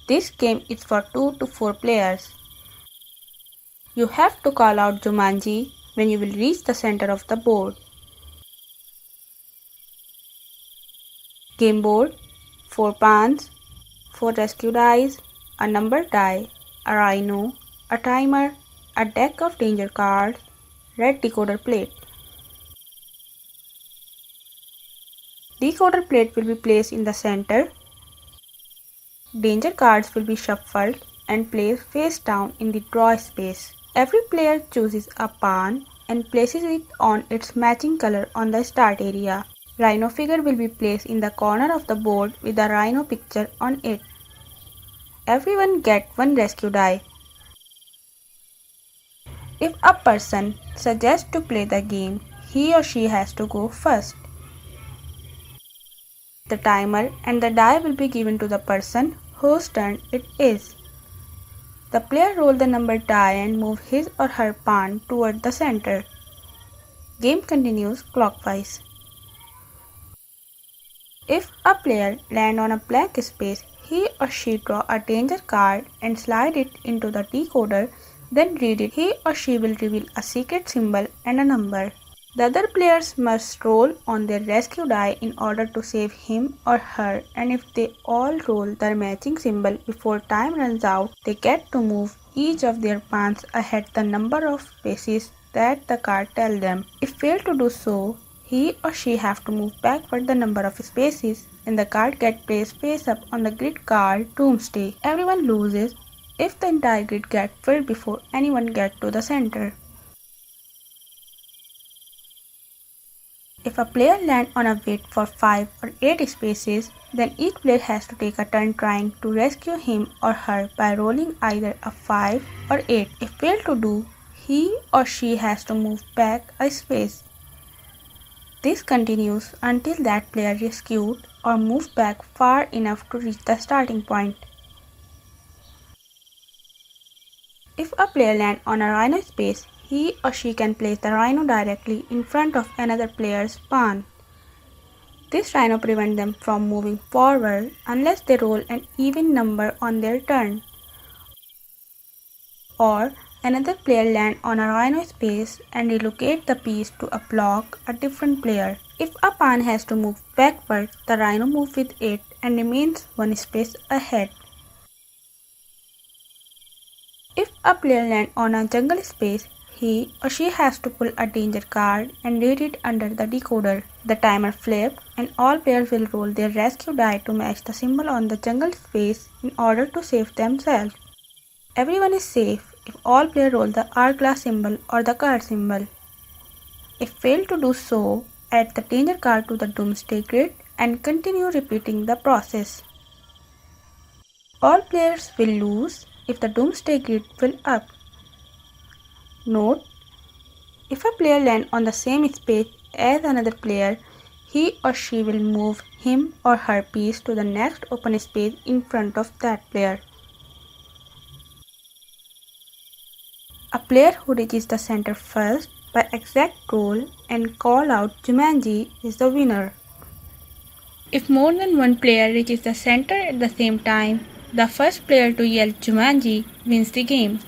This game is for 2 to 4 players. You have to call out Jumanji when you will reach the center of the board. Game board: 4 pawns, 4 rescue dice, a numbered die, a RHINO, a timer, a deck of danger cards, red decoder plate. Decoder plate will be placed in the center. Danger cards will be shuffled and placed face down in the draw space. Every player chooses a pawn and places it on its matching color on the start area. RHINO figure will be placed in the corner of the board with the RHINO picture on it. Everyone gets 1 rescue die. If a person suggests to play the game, he or she has to go first. The timer and the die will be given to the person whose turn it is. The player rolls the numbered die and moves his or her pawn toward the center. Game continues clockwise. If a player lands on a blank space, he or she draws a danger card and slides it into the decoder, then read it. He or she will reveal a secret symbol and a number. The other players must roll on their rescue die in order to save him or her, and if they all roll the matching symbol before time runs out, they get to move each of their pawns ahead the number of spaces that the card tells them. If fail to do so, he or she have to move backward the number of spaces and the card gets placed face up on the grid called Doomsday. Everyone loses if the entire grid gets filled before anyone gets to the center. If a player lands on a weight for 5 or 8 spaces, then each player has to take a turn trying to rescue him or her by rolling either a 5 or 8. If failed to do, he or she has to move back a space. This continues until that player rescued or moved back far enough to reach the starting point. If a player lands on a RHINO space, he or she can place the RHINO directly in front of another player's pawn. This RHINO prevents them from moving forward unless they roll an even number on their turn, or another player lands on a RHINO space and relocates the piece to a block a different player. If a pawn has to move backward, the RHINO moves with it and remains 1 space ahead. If a player lands on a jungle space, he or she has to pull a danger card and read it under the decoder. The timer flips and all players will roll their rescue die to match the symbol on the jungle space in order to save themselves. Everyone is safe if all players roll the hourglass symbol or the card symbol. If fail to do so, add the danger card to the Doomsday grid and continue repeating the process. All players will lose if the Doomsday grid fills up. Note: if a player lands on the same space as another player, he or she will move him or her piece to the next open space in front of that player. A player who reaches the center first by exact roll and call out Jumanji is the winner. If more than one player reaches the center at the same time, the first player to yell Jumanji wins the game.